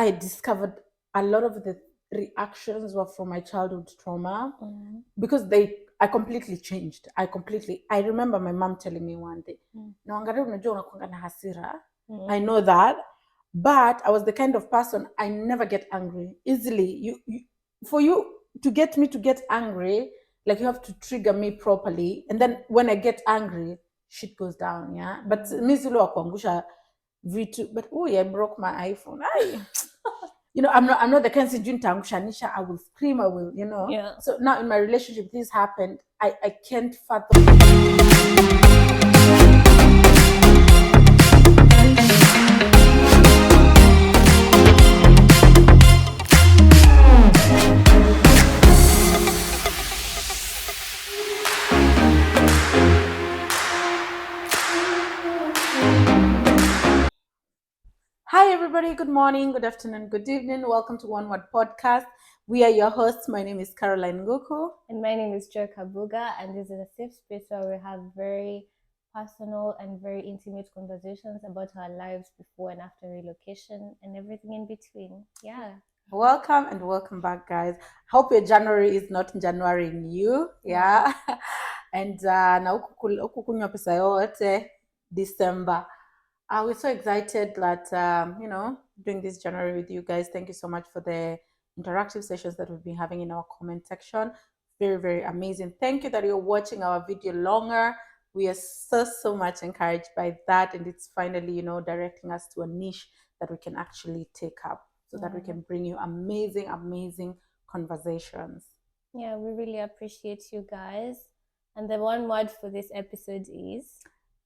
I discovered a lot of the reactions were from my childhood trauma because I completely changed. I remember my mom telling me one day, naangalia unajua unakuanga na hasira. I know that, but I was the kind of person I never get angry easily. For you to get me to get angry, like you have to trigger me properly, and then when I get angry, shit goes down. Yeah, but mi zile wa kuangusha vitu. But I broke my iPhone. I'm not the kind of nitaangushanisha. I will scream. I will, Yeah. So now in my relationship, this happened. I can't fathom. Hi, everybody. Good morning, good afternoon, good evening. Welcome to One Word Podcast. We are your hosts. My name is Caroline Nguku. And my name is Joy Kabuga, and this is a safe space where we have very personal and very intimate conversations about our lives before and after relocation and everything in between. Yeah. Welcome and welcome back, guys. Hope your January is not January you. Yeah. And na huku kunywa pesa yote December. We're so excited that, doing this January with you guys. Thank you so much for the interactive sessions that we've been having in our comment section. Very, very amazing. Thank you that you're watching our video longer. We are so much encouraged by that. And it's finally, directing us to a niche that we can actually take up so that we can bring you amazing conversations. Yeah, we really appreciate you guys. And the one word for this episode is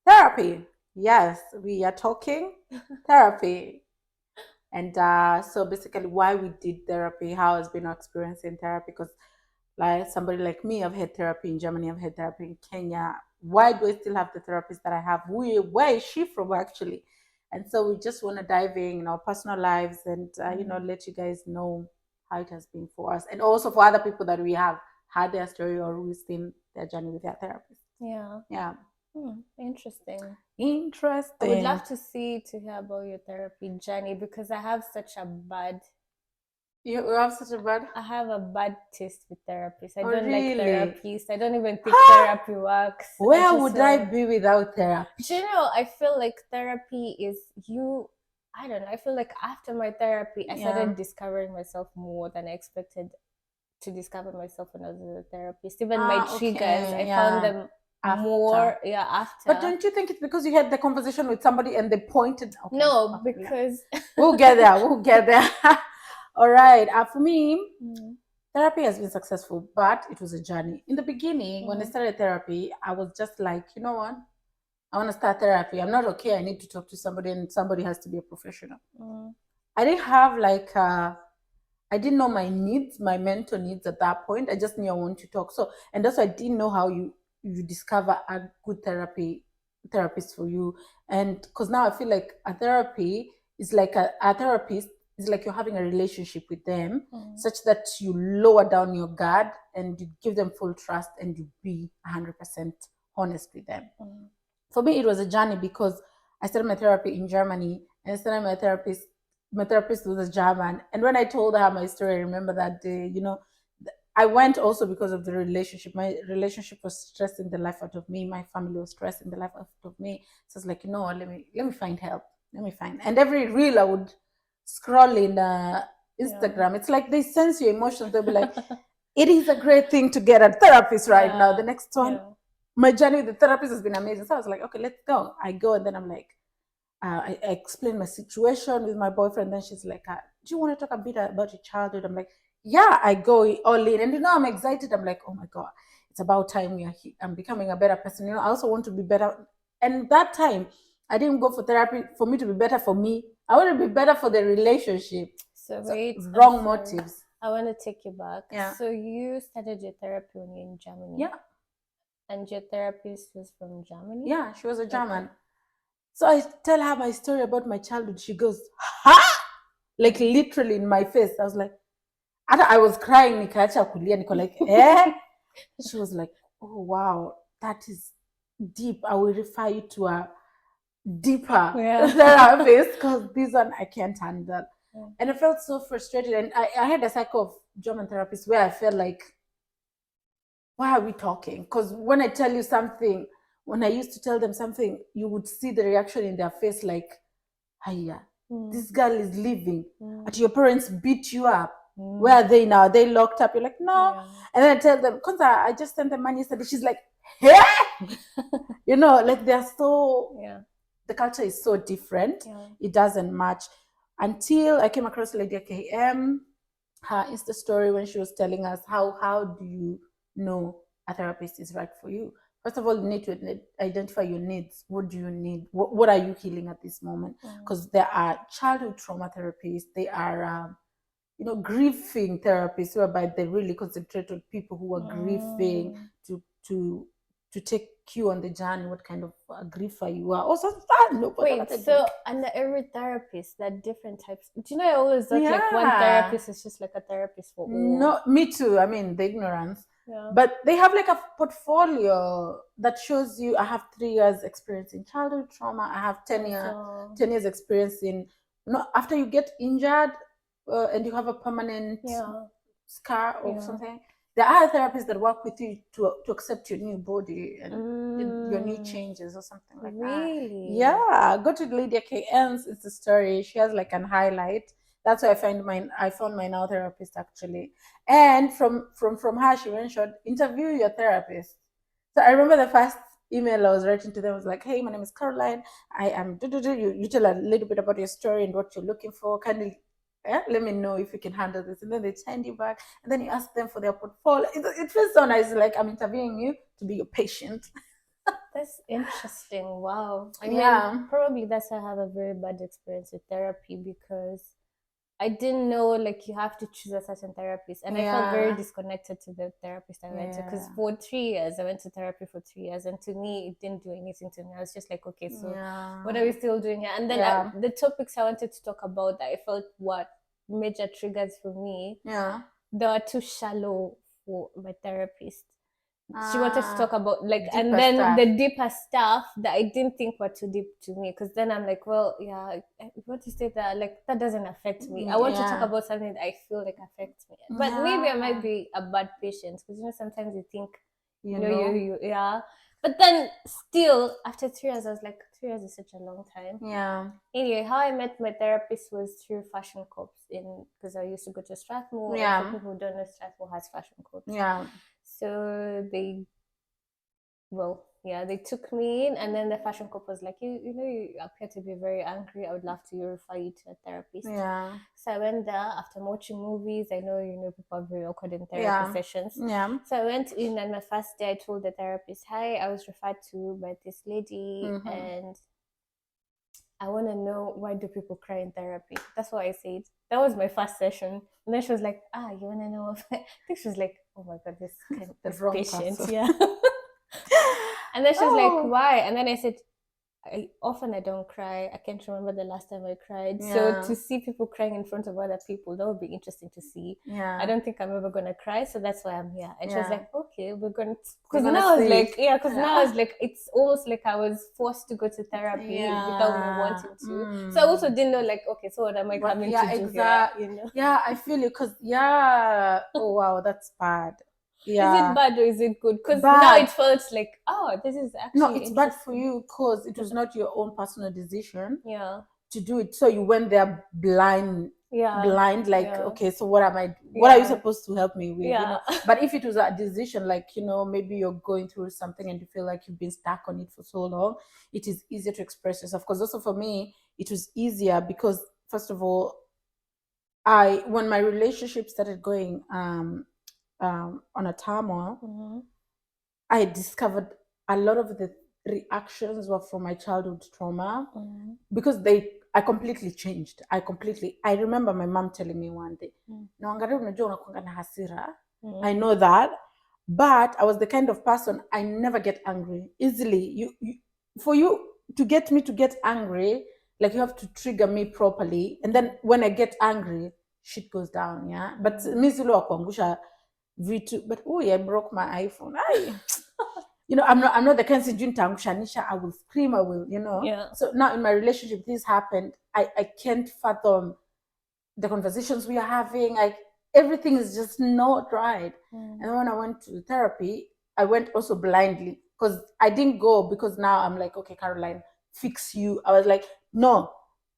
therapy. Yes, we are talking therapy. And so basically why we did therapy, how has been our experience in therapy, because like somebody like me, I've had therapy in Germany, I've had therapy in Kenya. Why do I still have the therapist that I have? Where is she from actually? And so we just want to dive in our personal lives and let you guys know how it has been for us, and also for other people that we have had their story or who's seen their journey with their therapist. Yeah. Interesting. I would love to hear about your therapy journey, because I have such a bad taste with therapists. I don't like therapists. I don't even think therapy works. Where would I be without therapy? Do you know, I feel like therapy is I don't know. I feel like after my therapy, I started discovering myself more than I expected to discover myself when I was in a therapist. Even my triggers, I found them after. After. But don't you think it's because you had the conversation with somebody and they pointed? Okay, no, because we'll get there. All right. For me, therapy has been successful, but it was a journey. In the beginning, when I started therapy, I was just like, you know what? I want to start therapy. I'm not okay. I need to talk to somebody, and somebody has to be a professional. I didn't have I didn't know my needs, my mental needs at that point. I just knew I want to talk. So, and also I didn't know how you discover a good therapist for you. And because now I feel like a therapy is like a therapist is like you're having a relationship with them, such that you lower down your guard and you give them full trust and you be 100% honest with them. For me, it was a journey because I started my therapy in Germany, and I started my therapist was a German. And when I told her my story, I remember that day, I went also because of the relationship. My relationship was stressing the life out of me. My family was stressing the life out of me. So it's like, let me find help. Let me find. And every reel I would scroll in Instagram, it's like they sense your emotions. They'll be like, it is a great thing to get a therapist right now. The next one, my journey with the therapist has been amazing. So I was like, okay, let's go. I go, and then I'm like, I explained my situation with my boyfriend. Then she's like, do you want to talk a bit about your childhood? I'm like, yeah, I go all in. And I'm excited. I'm like, oh my God, it's about time I'm becoming a better person. I also want to be better. And that time, I didn't go for therapy for me to be better for me. I want to be better for the relationship. So wait, wrong motives. I want to take you back. Yeah. So you started your therapy when you're in Germany. Yeah. And your therapist was from Germany? Yeah, she was a German. So I tell her my story about my childhood. She goes, ha! Like literally in my face. I was like, I was crying. Niko like, eh? She was like, oh, wow, that is deep. I will refer you to a deeper therapist because this one I can't handle. And I felt so frustrated. And I had a cycle of German therapists where I felt like, why are we talking? Because when I tell you something, when I used to tell them something, you would see the reaction in their face like, hiya, this girl is leaving. But your parents beat you up. Where are they now? Are they locked up? You're like, no. And then I tell them, Konza, I just sent them money yesterday. She's like, hey! You know, like they're so, the culture is so different. It doesn't match. Until I came across Lady KM, her Insta story when she was telling us how do you know a therapist is right for you. First of all, you need to identify your needs. What do you need? What are you healing at this moment? Because there are childhood trauma therapists. They are, grieving therapists, whereby they really concentrate on people who are grieving to take you on the journey. What kind of griefer you are? Also, wait. So under every therapist, there are different types. Do you know? I always thought like one therapist is just like a therapist for all. No, me too. I mean, the ignorance. But they have like a portfolio that shows you, I have 3 years experience in childhood trauma. I have 10 years experience in, after you get injured and you have a permanent scar or something. There are therapists that work with you to accept your new body and your new changes or something like that. Yeah, go to Lydia KM's. It's a story. She has like an highlight. That's why I found my now therapist actually. And from her, she mentioned, interview your therapist. So I remember the first email I was writing to them was like, hey, my name is Caroline. I am, you tell a little bit about your story and what you're looking for. Kindly let me know if you can handle this. And then they send you back. And then you ask them for their portfolio. It feels so nice. Like I'm interviewing you to be your patient. That's interesting. Wow. I mean, probably that's why I have a very bad experience with therapy, because I didn't know like you have to choose a certain therapist, and I felt very disconnected to the therapist I went to, because for 3 years I went to therapy for 3 years, and to me it didn't do anything to me. I was just like, okay, so what are we still doing here? And then the topics I wanted to talk about that I felt what major triggers for me, they were too shallow for my therapist. She wanted to talk about like, and then stuff. The deeper stuff that I didn't think were too deep to me, because then I'm like, well, what you say that like that doesn't affect me. I want to talk about something that I feel like affects me, but maybe I might be a bad patient, because sometimes you think you but then still after 3 years I was like, 3 years is such a long time. Anyway, how I met my therapist was through Fashion Corps, because I used to go to Strathmore. For people who don't know, Strathmore has Fashion Corps. So they took me in, and then the Fashion Corp was like, you appear to be very angry. I would love to refer you to a therapist. So I went there after watching movies. I know people are very awkward in therapy sessions. So I went in, and my first day I told the therapist, hi, I was referred to by this lady, and I want to know, why do people cry in therapy? That's what I said. That was my first session. And then she was like, you want to know? I think she was like, oh my God, this patient. And then she was like, why? And then I said, I don't cry. I can't remember the last time I cried. So to see people crying in front of other people, that would be interesting to see. I don't think I'm ever going to cry. So that's why I'm here. And she was like, okay, we're going to, because now I was like, now I was like, it's almost like I was forced to go to therapy without me wanting to. So I also didn't know like, okay, so what am I coming to do here? Yeah, I feel you, because oh wow, that's bad. Is it bad or is it good? Because now it felt like, this is actually it's bad for you, because it was not your own personal decision to do it. So you went there blind, okay, so what are you supposed to help me with? But if it was a decision, like maybe you're going through something and you feel like you've been stuck on it for so long, it is easier to express yourself. Because also for me, it was easier because, first of all, when my relationship started going on a turmoil, I discovered a lot of the reactions were from my childhood trauma, because I completely changed. I remember my mom telling me one day, I know that, but I was the kind of person, I never get angry easily. For you to get me to get angry, like you have to trigger me properly, and then when I get angry, shit goes down. But me but I broke my iPhone. I'm not the kind of Tanisha, I will scream, I will, So now in my relationship, this happened. I can't fathom the conversations we are having, like everything is just not right. And then when I went to therapy, I went also blindly because I didn't go because now I'm like, okay, Caroline, fix you. I was like, no,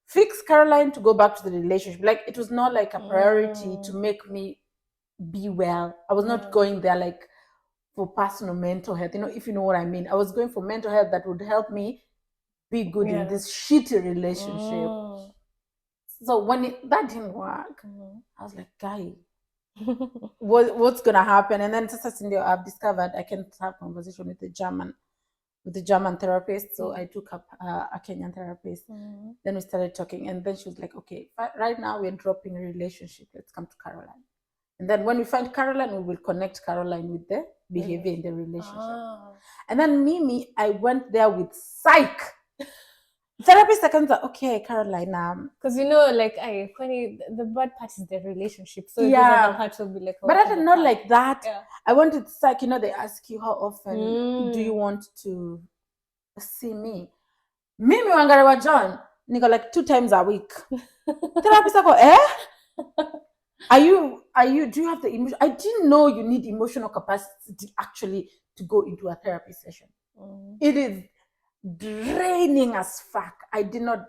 fix Caroline to go back to the relationship. Like it was not like a priority to make me be well. I was not going there like for personal mental health, if you know what I mean. I was going for mental health that would help me be good in this shitty relationship. So when that didn't work, I was like, guy, what's gonna happen? And then Sasa Cindy, I've discovered I can have conversation with the German therapist. So I took up a Kenyan therapist. Then we started talking, and then she was like, okay, right now we're dropping a relationship. Let's come to Caroline. And then when we find Caroline, we will connect Caroline with the behavior in the relationship. And then Mimi, I went there with psych. Therapist seconds are okay, Caroline. Because like funny, the bad part is the relationship. So yeah, the other part will be like, but I did not like that. Yeah. I wanted psych. They ask you how often do you want to see me. Mimi Wangarewa John, niko like 2 times a week. Therapist ako, Are you? Do you have the emotion? I didn't know you need emotional capacity actually to go into a therapy session. It is draining as fuck. I did not.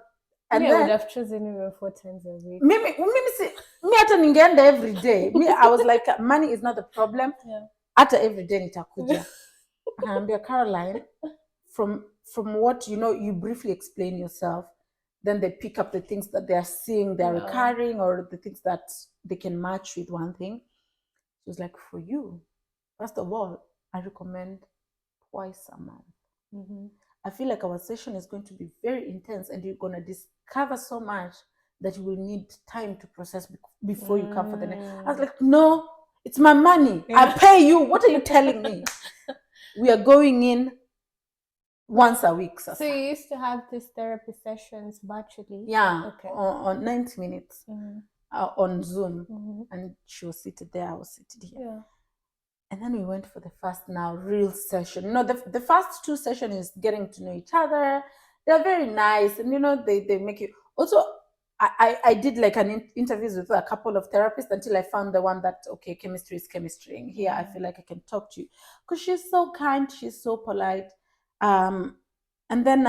And I would have chosen even 4 times a week. Me hata ningeenda every day. I was like, money is not the problem. Hata every day nitakuja. Akaambia, Caroline, from what you briefly explain yourself, then they pick up the things that they are seeing, they're recurring, or the things that they can match with one thing. She was like, for you, first of all, I recommend twice a month. I feel like our session is going to be very intense, and you're going to discover so much that you will need time to process before you come for the next. I was like, no, it's my money. I pay you. What are you telling me? We are going in once a week. So you used to have these therapy sessions virtually? Yeah, okay. on 90 minutes on Zoom. And she was seated there, I was seated here. Yeah. And then we went for the first real session. The first 2 sessions is getting to know each other. They're very nice, and they make you. Also, I did like an interviews with a couple of therapists until I found the one that, okay, chemistry is chemistry. And here I feel like I can talk to you because she's so kind, she's so polite. And then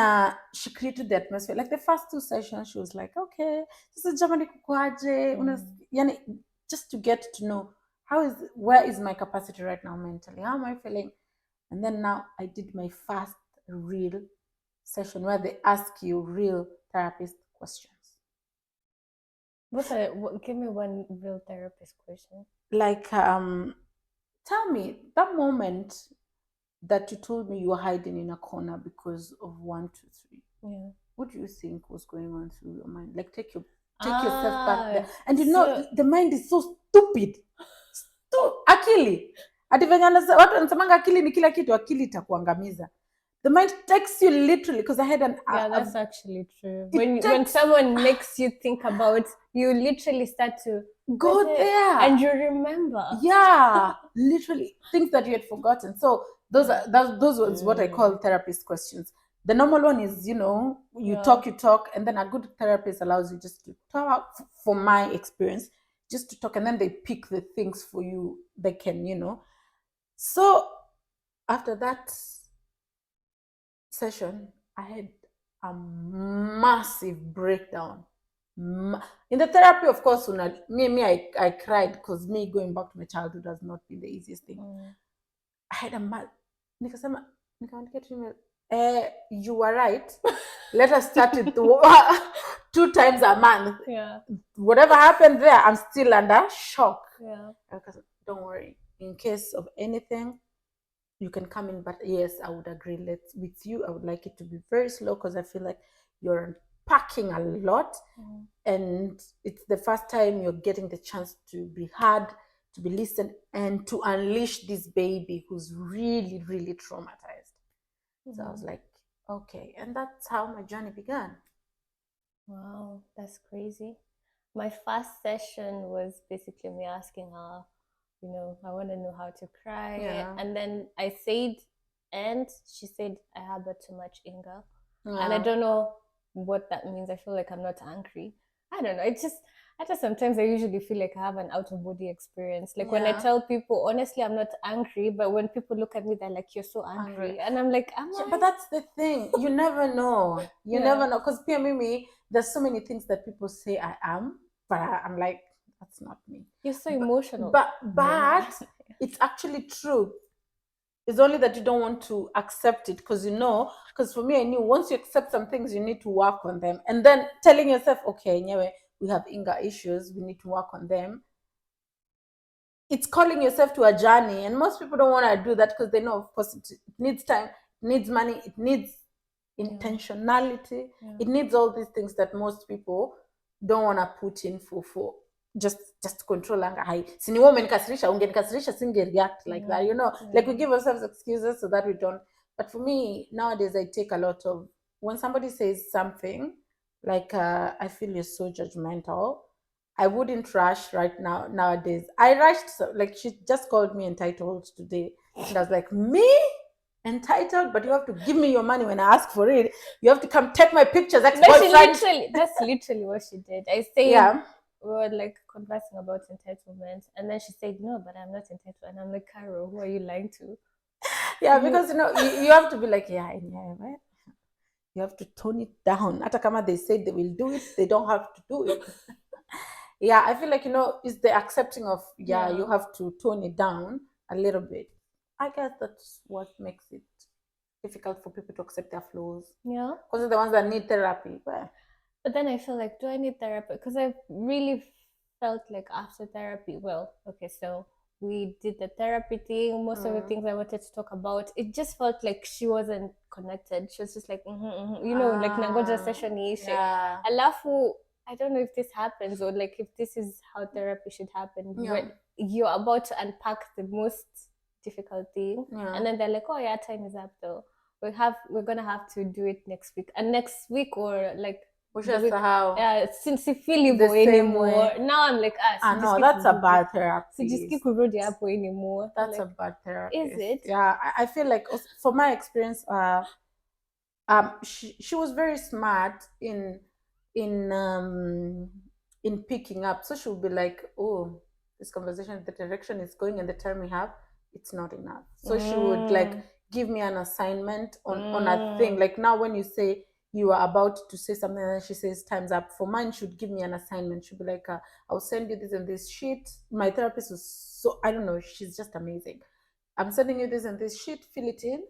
she created the atmosphere. Like the first 2 sessions, she was like, okay, this is Germany kukuaje, just to get to know where is my capacity right now mentally? How am I feeling? And then now I did my first real session where they ask you real therapist questions. Give me one real therapist question. Like, tell me that moment that you told me you were hiding in a corner because of 1, 2, 3. Yeah. What do you think was going on through your mind? Like, take yourself back there. And the mind is so stupid. Akili. Ati venye watu wanasemanga akili ni kila kitu, akili itakuangamiza. The mind takes you literally, because I had that's actually true. When someone makes you think about, you literally start to go there. And you remember. Yeah, literally things that you had forgotten. So those was what I call therapist questions. The normal one is, you talk, and then a good therapist allows you just to talk, for my experience, just to talk, and then they pick the things for you they can, So after that session, I had a massive breakdown. In the therapy, of course, I cried because me going back to my childhood has not been the easiest thing. I had nikasema, you were right. Let us start it 2 times a month. Yeah. Whatever happened there, I'm still under shock. Yeah. Don't worry. In case of anything, you can come in, but yes, I would agree. With you, I would like it to be very slow because I feel like you're unpacking a lot, and it's the first time you're getting the chance to be heard, to be listened, and to unleash this baby who's really, really traumatized. So I was like, okay, and that's how my journey began. Wow, that's crazy. My first session was basically me asking her, I want to know how to cry. Yeah. And then I said, and she said, I harbor too much anger. Yeah. And I don't know what that means. I feel like I'm not angry. I don't know. It's just, Sometimes I usually feel like I have an out of body experience. Like when I tell people, honestly, I'm not angry, but when people look at me, they're like, "You're so angry," and I'm like, "Am I?" But that's the thing. You never know. You never know. Because Mimi, there's so many things that people say I am, but I'm like, that's not me. You're so emotional. But it's actually true. It's only that you don't want to accept it because for me, I knew once you accept some things, you need to work on them. And then telling yourself, okay, anyway, we have anger issues, we need to work on them. It's calling yourself to a journey. And most people don't want to do that because they know, of course, it needs time, it needs money, it needs intentionality. It needs all these things that most people don't want to put in for just control anger. Sini wewe umenikasirisha, ungenikasirisha singe react like that, like we give ourselves excuses so that we don't. But for me nowadays, I take a lot of, when somebody says something like I feel you're so judgmental, I wouldn't rush right now. Nowadays I rushed, like she just called me entitled today, and I was like, me entitled? But you have to give me your money when I ask for it. You have to come take my pictures. That's literally what she did. I said, we were like conversing about entitlement, and then she said, "No, but I'm not entitled." And I'm like, "Carol, who are you lying to?" Because you have to be like, right? You have to tone it down. Hata kama they said they will do it, they don't have to do it. I feel like it's the accepting of you have to tone it down a little bit. I guess that's what makes it difficult for people to accept their flaws. Yeah. Because they're the ones that need therapy. But then I feel like, do I need therapy? Because I really felt like after therapy, so we did the therapy thing. Most of the things I wanted to talk about, it just felt like she wasn't connected. She was just like, like nangoja session iishe. Alafu, I don't know if this happens or like if this is how therapy should happen. When you're about to unpack the most difficult thing, and then they're like, "Oh yeah, time is up though. We're gonna have to do it next week." And next week or like since you feel hivyo anymore. Now I'm like, no, that's a bad therapy. Sijiski kurudi hapo anymore. That's like, a bad therapy. Is it? Yeah, I feel like for my experience, she was very smart in picking up. So she would be like, "Oh, this conversation, the direction it's going and the time we have, it's not enough." So she would like give me an assignment on a thing. Like now when you say you are about to say something and she says time's up, for mine she would give me an assignment. She'd be like, I'll send you this and this sheet. My therapist was so, I don't know, she's just amazing. I'm sending you this and this sheet, fill it in,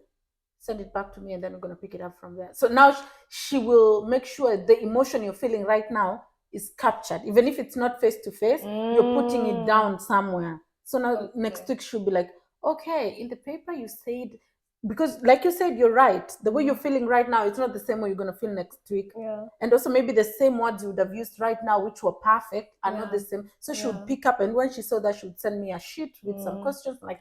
send it back to me, and then we're going to pick it up from there. So now she will make sure the emotion you're feeling right now is captured. Even if it's not face to face, you're putting it down somewhere. So now next week she'll be like, okay, in the paper you said, because like you said, you're right. The way you're feeling right now, it's not the same way you're going to feel next week. And also maybe the same words you would have used right now, which were perfect, are not the same. So she would pick up, and when she saw that, she would send me a sheet with some questions, like,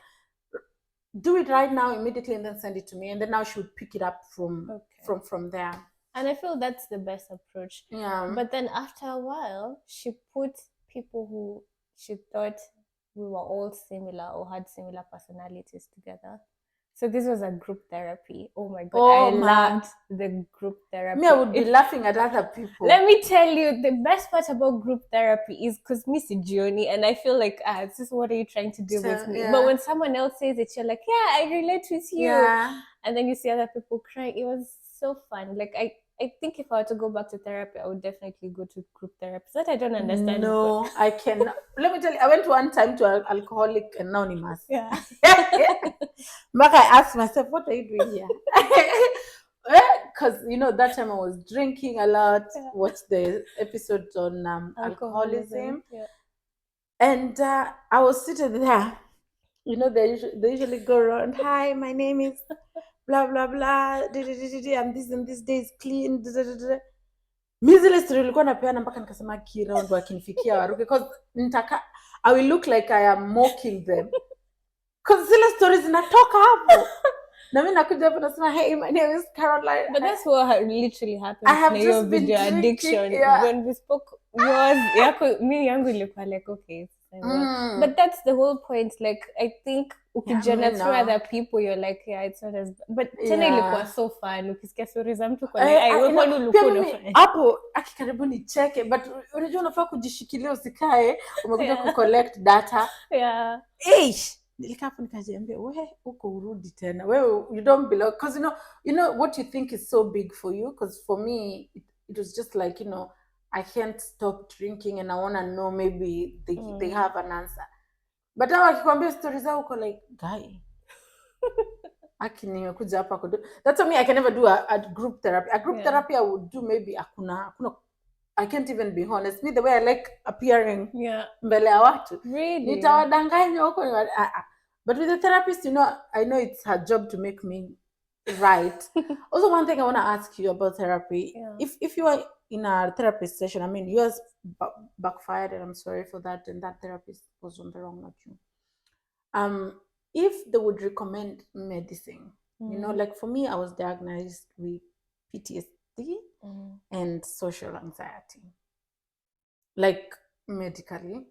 do it right now immediately and then send it to me. And then now she would pick it up from there. And I feel that's the best approach. Yeah. But then after a while, she put people who she thought we were all similar or had similar personalities together. So this was a group therapy. Oh my God, I loved the group therapy. Me, I would be laughing at other people. Let me tell you, the best part about group therapy is because Miss Johnny, and I feel like, this is what are you trying to do with me? But when someone else says it, you're like, yeah, I relate with you. Yeah. And then you see other people crying. It was so fun. Like I think if I were to go back to therapy, I would definitely go to group therapy. That I don't understand. No, I cannot. Let me tell you, I went one time to Alcoholic Anonymous. Yeah. Mark, I asked myself, what are you doing here? Because, that time I was drinking a lot, watched the episodes on alcoholism. Yeah. And I was sitting there. They usually go around, hi, my name is blah blah blah, and this day is clean. Mi zile story nilikuwa napeana mpaka nikasema Kira ndo akinifikia waruke, because I will look like I am mocking them, because zile stories zinatoka hapo na mimi nakuja hapo nasema, hey, my name is Caroline. But that's what literally happened. I have just been video addiction. When we spoke, me yangu ilikuwa like, okay. But that's the whole point. Like, I think ukijiona through no. other people you're like yeah it's not as but tena Yeah. ilikuwa so fun ukisikia stories za mtu kwa like ai wewe kwani ulikuwa Pia mimi unafanya hapo akikaribu nicheke, but unajua unafaa kujishikilia usikae umekuja Yeah. kucollect data. yeah Nilikaa hapo nikajiambia, we uko urudi tena wewe, you don't belong, because you know what you think is so big for you, because for me it was just like, I can't stop drinking and I want to know maybe they have an answer, but hao akikwambia stories zao uko like guy aki nimekuja hapa kudu. That's why me I can never do a group therapy. A group therapy I would do maybe hakuna I can't even be honest. Me the way I like appearing mbele ya watu. really Nitawadanganya huko but with the therapist, I know it's her job to make me right. Also, one thing I want to ask you about therapy. If you are in a therapist session, I mean, yours backfired and I'm sorry for that, and that therapist was on the wrong, not you. If they would recommend medicine, like for me, I was diagnosed with PTSD and social anxiety, like medically.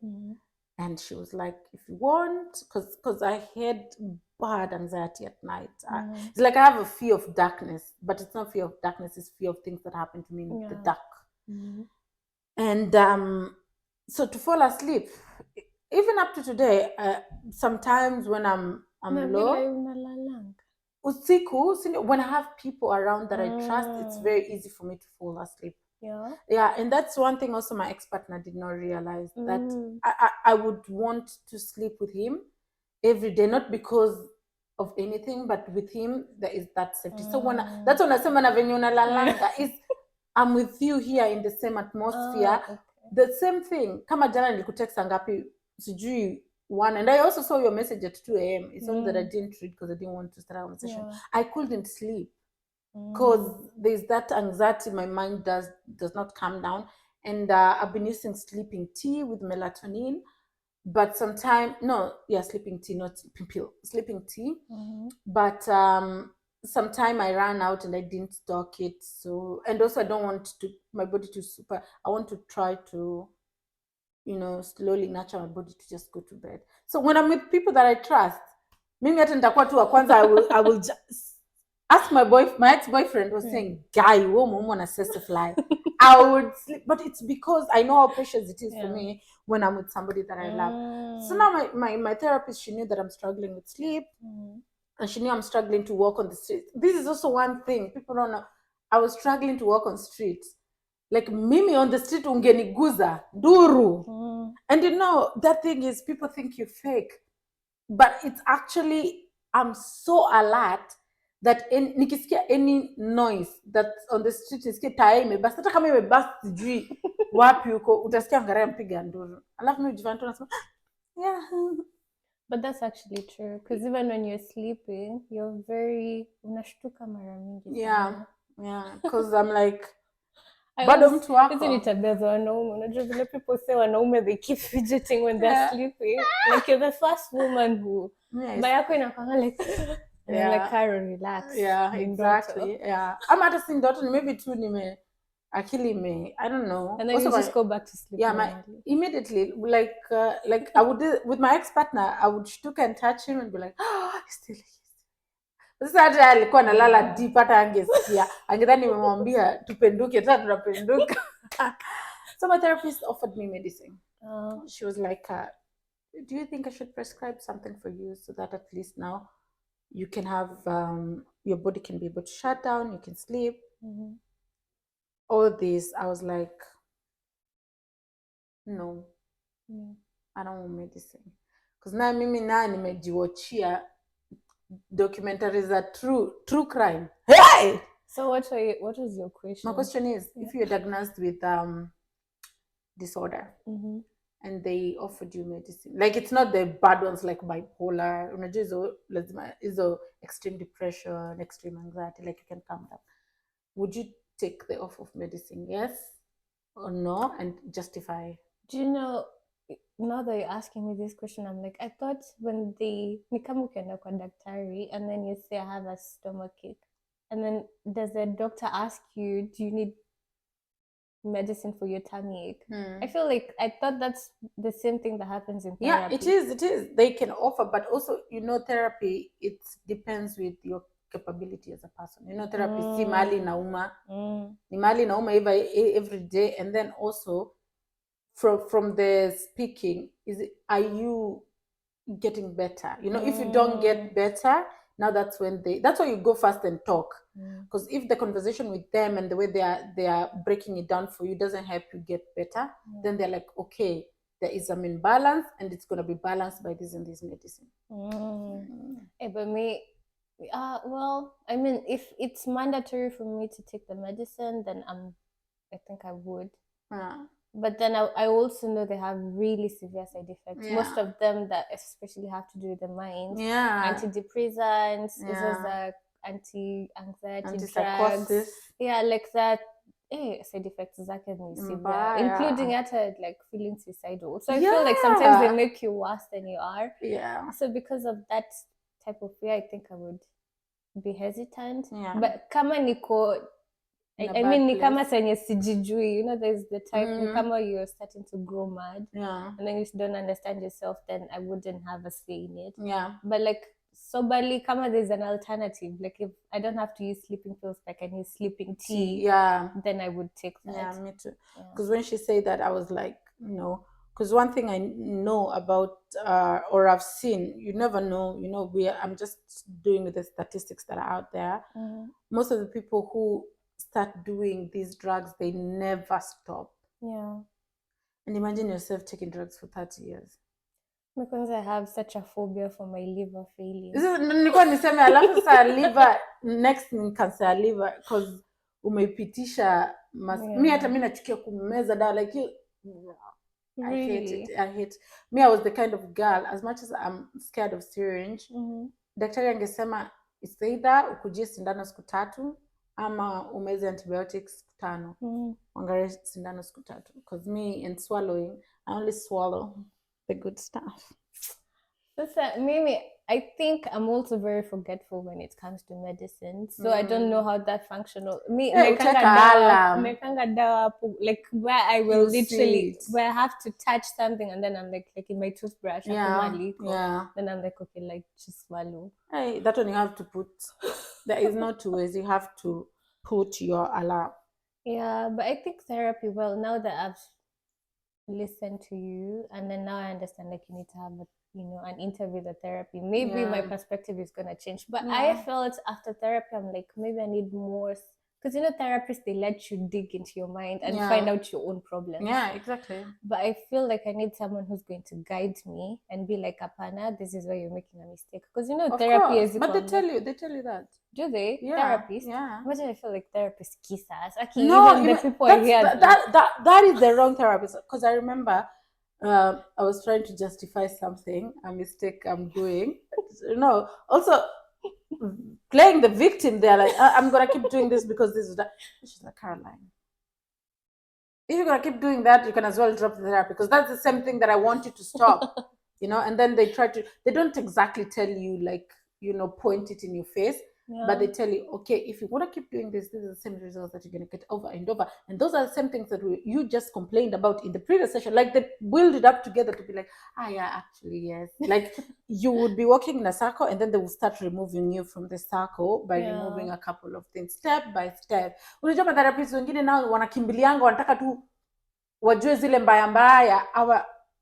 And she was like, if you want, because I had bad anxiety at night. It's like I have a fear of darkness, but it's not fear of darkness, it's fear of things that happen to me in the dark. And so to fall asleep, even up to today, sometimes when I'm low, usiku, when I have people around that I trust, it's very easy for me to fall asleep. Yeah, and that's one thing also my ex-partner did not realize, that I would want to sleep with him every day, not because of anything, but with him there is that safety. So that's when I say na venye unalalanga is I'm with you here in the same atmosphere. The same thing. Kama jana nilikutext ngapi sijui 1, and I also saw your message at 2 a.m. It's only that I didn't read because I didn't want to start a conversation. I couldn't sleep because there's that anxiety. My mind does not calm down, and I've been using sleeping tea with melatonin, but sometimes sleeping tea, not pill, sleeping tea. But sometime I ran out and I didn't stock it. So, and also I don't want my body to I want to try to slowly nurture my body to just go to bed. So when I'm with people that I trust, mimi hata nitakuwa tu wa kwanza, I will just ask my ex-boyfriend was saying, guy, woman on a fly. I would sleep, but it's because I know how precious it is for me when I'm with somebody that I love. So now my therapist, she knew that I'm struggling with sleep, and she knew I'm struggling to walk on the street. This is also one thing people don't know. I was struggling to walk on streets. Like mimi on the street ungeniguza duru. And that thing is, people think you're fake, but it's actually, I'm so alert that nikisikia any noise that's on the street, nisikia taya imebasi, hata kama imebasi sijui wapi huko, utasikia ngara mpiga nduru, alafu mimi jivana tu nasema But that's actually true, because even when you're sleeping, you're very unashtuka mara mingi sana. Because I'm like bado mtu wako. Hizi ni tabia za wanaume. Unajua vile people say wanaume they keep fidgeting when they're sleeping. Like you're the first woman who yako inakwanga like like Carol, relax. Exactly. Ama hata si ndoto, ni maybe tu akili I don't know. And then also, you just go back to sleep. Immediately, like I would do with my ex-partner, I would shtuka and touch him and be like, oh, he's still here. Sasa hata alikuwa analala deep, hata angesikia angedhani nimemwambia tupenduke, hata tunapenduka. So my therapist offered me medicine. She was like, do you think I should prescribe something for you so that at least now you can have your body can be able to shut down, you can sleep. All this, I was like, no, I don't want medicine, because now mimi nimejiwachia documentaries are true crime. Hey! So what is your question? My question is, if you're diagnosed with disorder and they offered you medicine, like it's not the bad ones like bipolar, unajua extreme depression, extreme anxiety, like you can calm down, would you take the offer of medicine, yes or no, and justify? Do you know, now that you're asking me this question, I'm like, I thought when ni kama ukienda kwa daktari and then you say I have a stomachache, and then does the doctor ask you, do you need medicine for your tummy ache. I feel like I thought that's the same thing that happens in Yeah, therapy. it is. They can offer, but also, therapy, it depends with your capability as a person. Therapy si mali nauma. Ni mali nauma every day. And then also, from the speaking, are you getting better? If you don't get better, now that's why you go fast and talk. Because if the conversation with them and the way they are breaking it down for you doesn't help you get better, then they're like, okay, there is some imbalance and it's going to be balanced by this and this medicine. But me, well, I mean, if it's mandatory for me to take the medicine, then I think I would. But then I also know they have really severe side effects. Most of them that especially have to do with the mind. Antidepressants, anti-anxiety drugs. Yeah, like that. Side effects zake ni severe, including like feeling suicidal. So I feel like sometimes they make you worse than you are. Yeah. So because of that type of fear, I think I would be hesitant. But kama niko I mean, ni kama senye sijijui, there's the type, ni kama you're starting to grow mad, and then you don't understand yourself, then I wouldn't have a say in it. But like, soberly, kama there's an alternative, like if I don't have to use sleeping pills, like I can use sleeping tea, then I would take that. Yeah, me too. Because when she said that, I was like, because one thing I know about, or I've seen, you never know, I'm just doing with the statistics that are out there. Most of the people who start doing these drugs, they never stop. Yeah. And imagine yourself taking drugs for 30 years. Because I have such a phobia for my liver failing. Nilikuwa niseme alafu sa liver, next ni cancer ya liver, because umeipitisha mi hata mi nachukia kumeza dawa, like you, really? I hate it. Me, I was the kind of girl, as much as I'm scared of syringe, daktari angesema it's either ukujie sindano siku 3 ama umeze antibiotics 5. Wangalie sindano siku 3, because me and swallowing, I only swallow the good stuff. Mimi, I think I'm also very forgetful when it comes to medicine, so I don't know how that functions. Me, mekanga dawa, like where I will literally, where I have to touch something and then I'm like in my toothbrush, then I'm like, okay, like just swallow. Hey, that one you have to put. There is no 2 ways. You have to put your alarm. Yeah, but I think therapy. Well, now that I've listened to you, and then now I understand, like you need to have an interview with a therapy. Maybe my perspective is gonna change. But I felt after therapy, I'm like, maybe I need more, because therapists, they let you dig into your mind and find out your own problems. Yeah, exactly. But I feel like I need someone who's going to guide me and be like, Apana, this is where you're making a mistake. Because therapy is. But they tell you that. Do they? Yeah. Therapists? Yeah. Imagine I feel like therapists kiss us. No, even the people I hear. That is the wrong therapist. Because I remember I was trying to justify something, a mistake I'm doing. Also playing the victim. They're like, I'm gonna keep doing this because this is that. She's like, Caroline, if you're gonna keep doing that, you can as well drop the therapy, because that's the same thing that I want you to stop. And then they don't exactly tell you, like, point it in your face. But they tell you, okay, if you want to keep doing this, these are the same results that you're going to get over and over. And those are the same things that you just complained about in the previous session. Like, they build it up together to be like, yeah, actually, yes. Like, you would be walking in a circle, and then they will start removing you from the circle by removing a couple of things, step by step. Unajua matherapists wengine nao wanakimbilianga, wanataka tu wajue zile mbaya mbaya.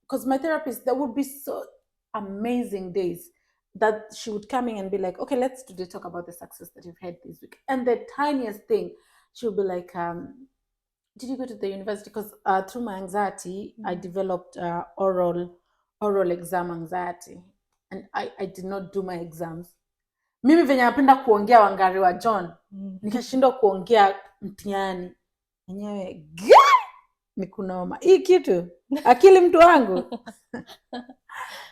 Because my therapist, there would be so amazing days that she would come in and be like, okay, let's today talk about the success that you've had this week. And the tiniest thing, she would be like, did you go to the university? Because through my anxiety, I developed oral exam anxiety. And I did not do my exams. Mimi venye napenda kuongea Wangari wa John, nikashindwa kuongea mtihani. Enyewe, nikunoma. Hii kitu, akili mtu wangu.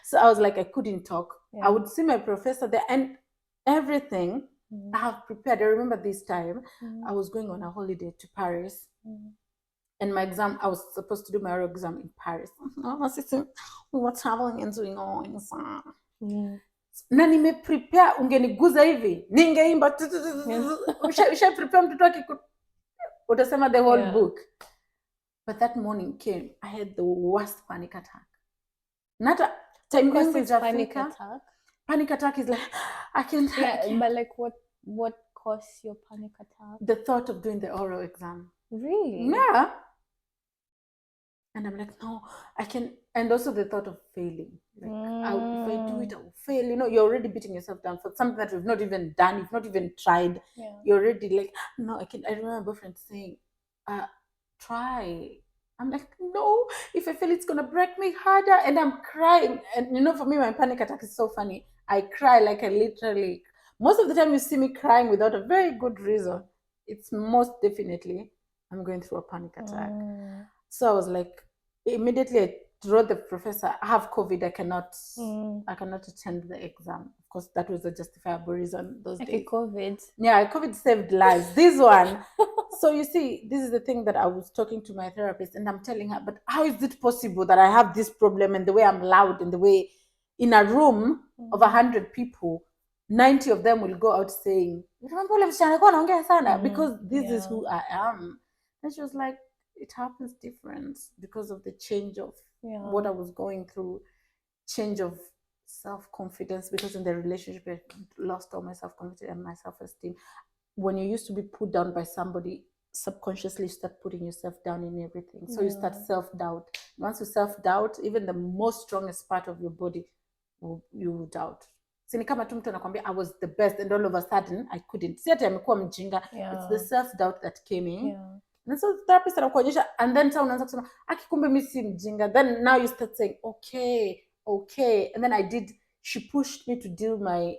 So I was like, I couldn't talk. I would see my professor there, and everything I have prepared. I remember this time I was going on a holiday to Paris, and my exam, I was supposed to do my oral exam in Paris. We were traveling and doing all na nimeprepare, ungeniguza hivi ningeimba. Usha prepare mtoto wake utasema the whole book. But that morning came, I had the worst panic attack. Not a time Of course, yangu it's panic ijafika. attack. Panic attack is like, I can't. But like what caused your panic attack? The thought of doing the oral exam. Really? Yeah. And I'm like, no, I can. And also the thought of failing. Like, if I do it, I will fail. You know, you're already beating yourself down for something that you've not even done. You've not even tried. Yeah. You're already like, no, I can. I remember my boyfriend saying, try. I'm like, no, if I fail, it's going to break me harder. And I'm crying. And, you know, for me, my panic attack is so funny. I cry like I literally, most of the time you see me crying without a very good reason. It's most definitely, I'm going through a panic attack. So I was like, immediately I wrote the professor, I have COVID, I cannot attend the exam. Of course, that was a justifiable reason those days. COVID. Yeah, COVID saved lives. This one. So you see, this is the thing that I was talking to my therapist and I'm telling her, but how is it possible that I have this problem and the way I'm loud and the way in a room of 100 people, 90 of them will go out saying, because this is who I am. And she was like, it happens different because of the change of what I was going through, change of self-confidence, because in the relationship I lost all my self-confidence and my self-esteem. When you used to be put down by somebody, subconsciously you start putting yourself down in everything. So you start self-doubt. Once you self-doubt, even the most strongest part of your body you will doubt. Sini kama tu mtu anakwambia I was the best and all of a sudden I couldn't. Si ati amekuwa mjinga. It's the self-doubt that came in. And so the therapist anakuonyesha, and then sasa unaanza kusema akikumbe mimi si mjinga. Then now you start saying okay. And then she pushed me to do my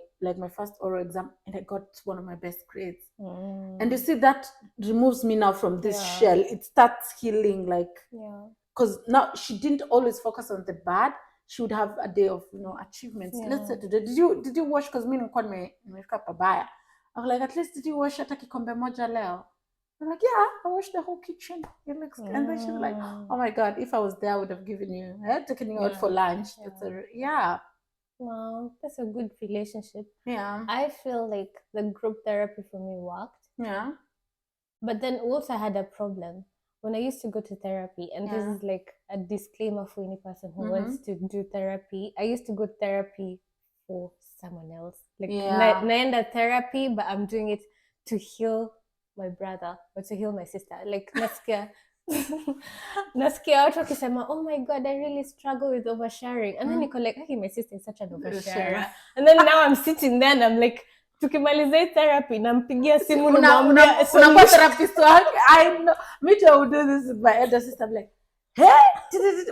first oral exam and I got one of my best grades. And you see that removes me now from this shell. It starts healing because now she didn't always focus on the bad. She would have a day of achievements. Let's say today, did you wash? Because mimi nilikuwa nimefika pabaya. I was like, at least did you wash hata kikombe moja leo? I'm like, yeah, I washed the whole kitchen. It looks good. And then she's like, oh my God, if I was there, I would have given you, taken you out for lunch. Wow, that's a good relationship. Yeah. I feel like the group therapy for me worked. Yeah. But then also I had a problem. When I used to go to therapy, and this is like a disclaimer for any person who wants to do therapy, I used to go to therapy for someone else. Like, naenda therapy, but I'm doing it to heal my brother or to heal my sister. Like, nasikia watu wakisema, oh my God, I really struggle with oversharing. And then you like, okay, my sister is such an oversharer. And then now I'm sitting there and I'm like, tukimaliza therapy nampigia simu unakuwa therapist wake. I know, me too, I would do this with my elder sister. I'm like, hey,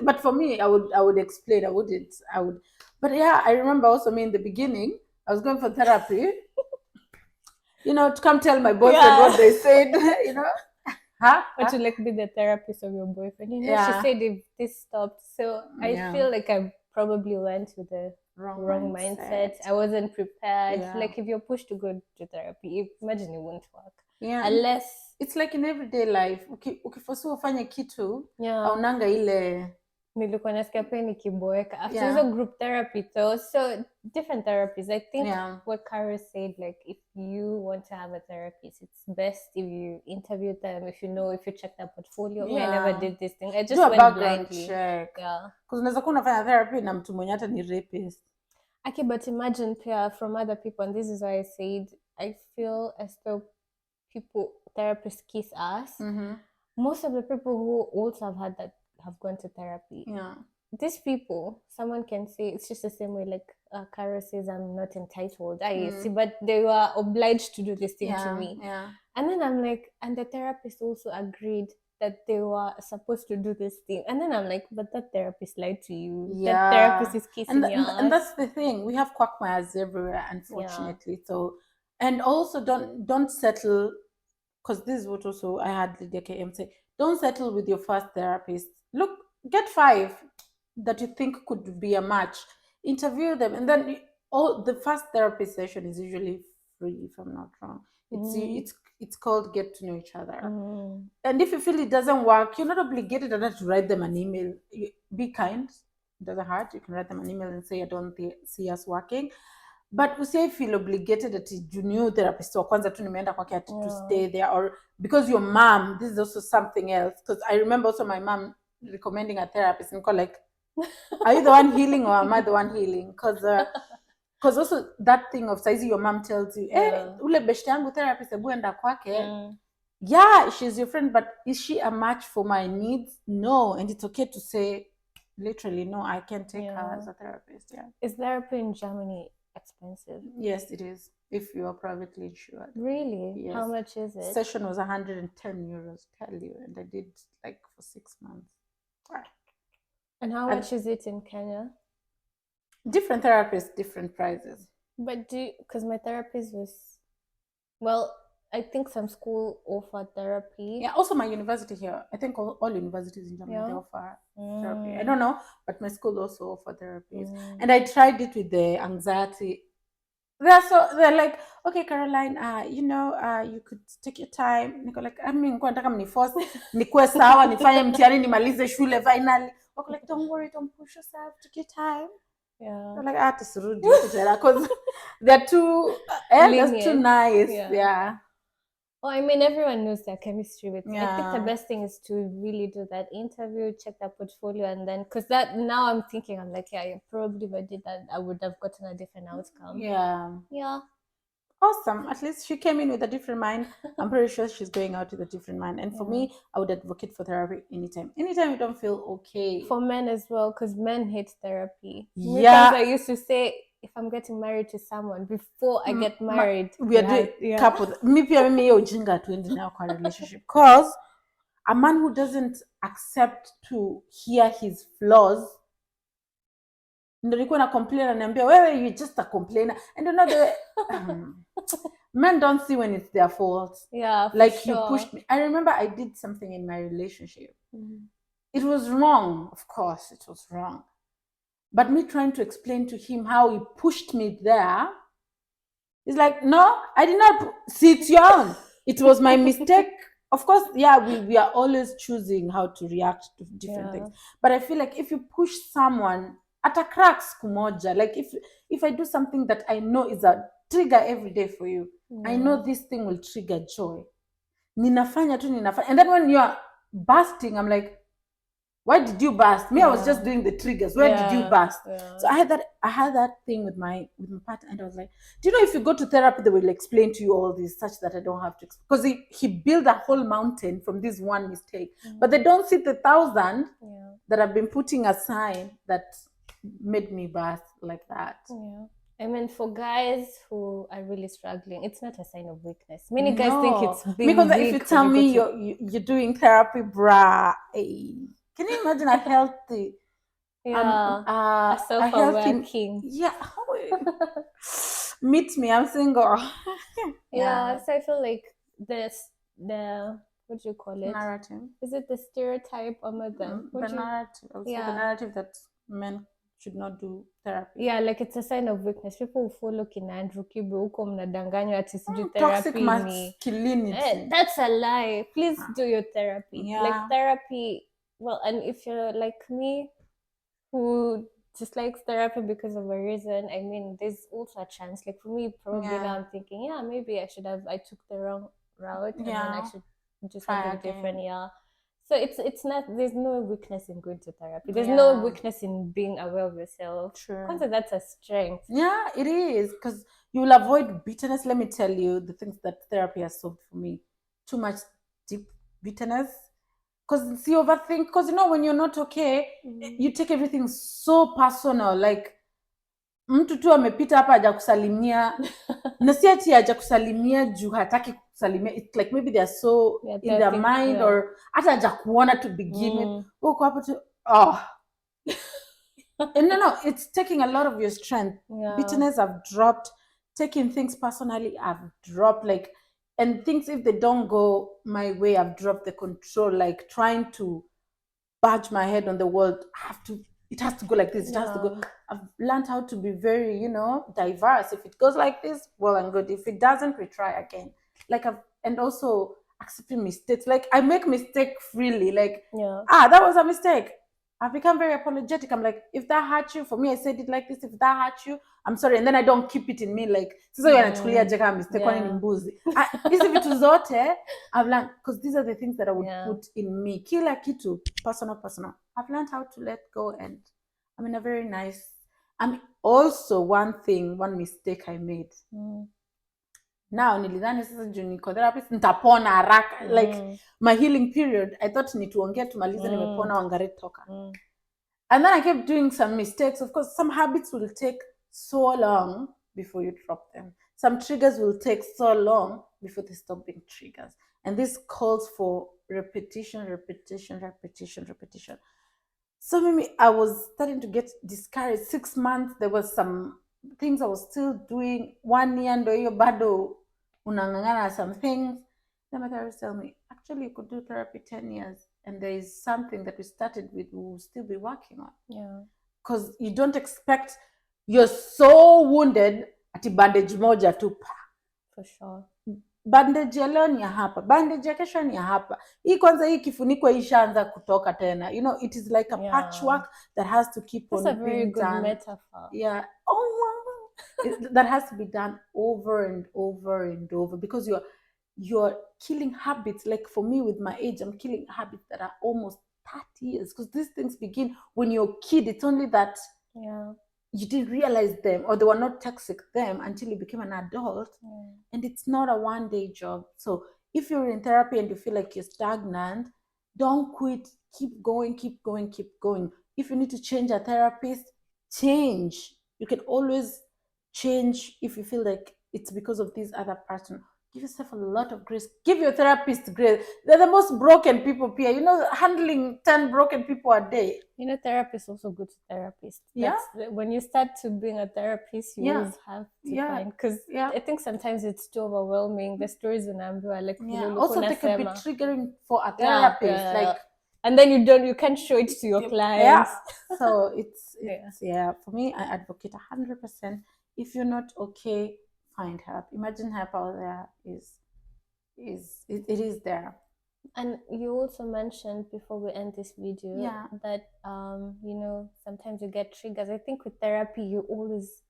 but for me, I would explain. I would, but yeah, I remember also me in the beginning, I was going for therapy, to come tell my boyfriend what they said, Or to like be the therapist of your boyfriend. She said if this stopped. So I feel like I probably went with the wrong mindset. I wasn't prepared. Like if you're pushed to go to therapy, imagine it won't work. Unless it's like in everyday life. Ukifosiwa ufanye kitu, aunanga ile nilikuwa nasikia pia nikiboeka after hizo group therapy though. So different therapies. I think what Kara said, like if you want to have a therapist, it's best if you interview them, if you check their portfolio. I never did this thing. I just went blindly. Check. Because unaweza kuwa unafanya therapy na mtu mwenye hata ni rapist. Okay, but imagine pia from other people, and this is why I said I feel as though therapists kiss us. Most of the people who also have gone to therapy. These people, someone can say it's just the same way like Kara says, I'm not entitled. I see, but they were obliged to do this thing to me. And then I'm like, and the therapist also agreed that they were supposed to do this thing. And then I'm like, but that therapist lied to you. That therapist is kissing you. And that's the thing. We have quagmires everywhere, unfortunately. So, and also don't settle, because this is what also I had Lydia KM say, don't settle with your first therapist. Look, get 5 that you think could be a match. Interview them, and then the first therapy session is usually free, if I'm not wrong. It's called Get to Know Each Other. And if you feel it doesn't work, you're not obligated to write them an email. Be kind. It doesn't hurt. You can write them an email and say, I don't see us working. but usai feel obligated ati junior therapist wa kwanza tu nimeenda kwake ati to stay there, or because your mom, this is also something else, because I remember also my mom recommending a therapist and call like, are you the one healing or am I the one healing? Because also that thing of saizi your mom tells you, ule beshte yangu therapist ebu enda kwake. Yeah, she's your friend, but is she a match for my needs? No. And it's okay to say literally, no, I can't take her as a therapist. Yeah. Is therapy in Germany expensive? Yes, it is, if you are privately insured. Really? Yes. How much is it? Session was 110 euros, tell you, and I did like for 6 months. And how much is it in Kenya? Different therapists, different prices. But because my therapist was, well, I think some school offer therapy. Yeah, also my university here, I think all universities in Germany, they offer therapy. I don't know, but my school also offer therapies. And I tried it with the anxiety. They're like, okay, Caroline, you could take your time. Niko like, I mean, nataka mniforce nikuwe sawa, nifanye mtihani, nimalize shule finally. Wako like, don't worry, don't push yourself, take your time. Yeah. They're like, tisirudi because they're too that's too nice. Yeah. Oh, I mean, everyone knows their chemistry with me. I think the best thing is to really do that interview, check their portfolio, and then, because that now I'm thinking, I'm like, yeah, probably if I did that, I would have gotten a different outcome. Yeah. Awesome. At least she came in with a different mind. I'm pretty sure she's going out with a different mind. And for me, I would advocate for therapy anytime. Anytime you don't feel okay. For men as well, because men hate therapy. Yeah. I used to say, if I'm getting married to someone, before I get married, we are doing couple. Me ujinga tuendi now kwa relationship. Because a man who doesn't accept to hear his flaws, ndo nilikuwa na complain, ananiambia wewe you just a complainer, and you know the men don't see when it's their fault. Yeah, like sure. You pushed me. I remember I did something in my relationship. It was wrong, of course it was wrong, but me trying to explain to him how he pushed me there, he's like, no, I did not sit you on. It was my mistake. Of course, yeah, we are always choosing how to react to different things, but I feel like if you push someone at a crack kumoja, like if I do something that I know is a trigger every day for you, I know this thing will trigger joy, ninafanya, and then when you're bursting, I'm like, why did you burst? Me, I was just doing the triggers. Where did you burst? So I had that thing with my partner, and I was like, do you know, if you go to therapy, they will explain to you all this such that I don't have to, because he built a whole mountain from this one mistake, but they don't see the 1,000 that I've been putting aside that made me burst like that. I mean, for guys who are really struggling, it's not a sign of weakness. Many guys think it's being because weak. If you tell me you're doing therapy, brah, can you imagine a healthy, a self-aware king? Yeah. Meet me, I'm single. So I feel like the what do you call it? Narrative. Is it the stereotype or the narrative? Also the narrative that men should not do therapy. Yeah, like it's a sign of weakness. People who follow kina Andrew Kibe huko mnadanganywa ati sijui therapy toxic masculinity. That's a lie. Please do your therapy. Like therapy, well, and if you're like me who dislikes therapy because of a reason, I mean, there's also a chance. Like for me, probably now I'm thinking, maybe I took the wrong route, and then I should do something different. So it's not, there's no weakness in going to therapy. There's no weakness in being aware of yourself. True. Because that's a strength. Yeah, it is. Because you will avoid bitterness. Let me tell you the things that therapy has solved for me. Too much deep bitterness. Because it's the overthink. Because when you're not okay, you take everything so personal. Like, mtu tu amepita hapa hajakusalimia na si ati hajakusalimia juu hataki kusalimia. It's like maybe they're so in their mind, or hata hajakuona to begin with. Uko hapo tu, no, it's taking a lot of your strength. Bitterness have dropped. Taking things personally have dropped. Like, and things, if they don't go my way, I've dropped the control. Like trying to badge my head on the world, it has to go like this. It has to go. I've learned how to be very, diverse. If it goes like this, well and good. If it doesn't, we try again. Like, and also accepting mistakes. Like, I make mistake freely. Like, that was a mistake. I've become very apologetic. I'm like, if that hurt you, for me, I said it like this. If that hurt you, I'm sorry. And then I don't keep it in me like, sasa wewe anachukulia je kama mistake kwani ni mbuzi. Hizi vitu zote I've learned, because these are the things that I would put in me. Kila kitu, personal. I've learned how to let go, and I'm in a very nice. Also one mistake I made. Now nilidhani sasa juu niko therapist nitapona haraka. Like my healing period, I thought nituongea tumalize nimepona wangare toka. And then I kept doing some mistakes. Of course, some habits will take so long before you drop them. Some triggers will take so long before they stop being triggers. And this calls for repetition. So maybe I was starting to get discouraged. 6 months, there was some things I was still doing. 1 year, ndo hiyo bado unangangana some things. Then my therapist told me, actually, you could do therapy 10 years. And there is something that we started with, we will still be working on. Yeah. Because you don't expect, you're so wounded, ati bandage moja tu. For sure. Bandage ya leo ni ya hapa, bandage ya kesho ni ya hapa. Hii kwanza hii kifuniko ishaanza kutoka tena. You know, it is like a patchwork that has to keep That's on a very good done. metaphor. Yeah. That has to be done over and over, because you're killing habits. Like for me with my age, I'm killing habits that are almost 30 years, because these things begin when you're a kid. It's only that you didn't realize them, or they were not toxic them until you became an adult. And it's not a one-day job. So if you're in therapy and you feel like you're stagnant, don't quit. Keep going. If you need to change a therapist, change. You can always change if you feel like it's because of this other person. Give yourself a lot of grace. Give your therapist grace. They're the most broken people here. You know, handling 10 broken people a day. You know, therapists also go to therapists. Yeah. When you start to being a therapist, you always have to find, because I think sometimes it's too overwhelming. The stories when I'm like, also they can be triggering for a therapist. Like, and then you can't show it to your clients. So it's for me, I advocate 100%. If you're not okay, find help. Imagine help out there it is there. And you also mentioned before we end this video that you know, sometimes you get triggers. I think with therapy you always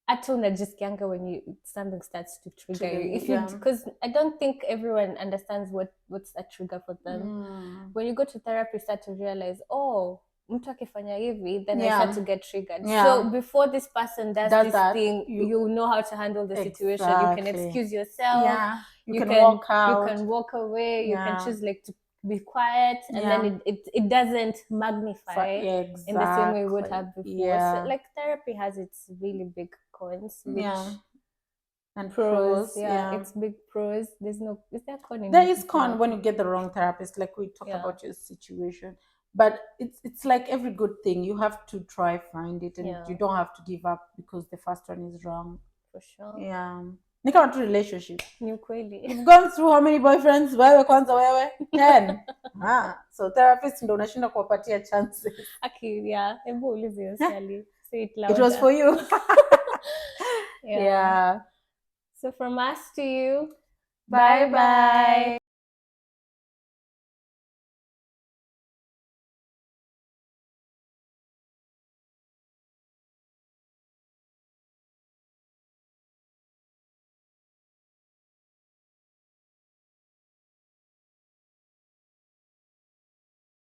unajisikianga when something starts to trigger you. Because I don't think everyone understands what's a trigger for them. When you go to therapy, you start to realize, oh, mtu akifanya hivi, then I start to get triggered. So before this person does this thing, you know how to handle the situation. You can excuse yourself. You can walk out. You can walk away. You can choose like to be quiet, and then it doesn't magnify in the same way it would have before. So like therapy has its really big cons, which and pros. It's big pros. Is there con? There is con when you get the wrong therapist, like we talked about your situation. But it's like every good thing, you have to try find it, and you don't have to give up because the first one is wrong. For sure. Ni kama tu relationship. Ni kweli. You've gone through how many boyfriends? Wewe kwanza wewe 10. So therapist ndo unashinda kuwapatia chances. Hebu ulize hiyo swali. Say it louder. It was for you. So from us to you, bye.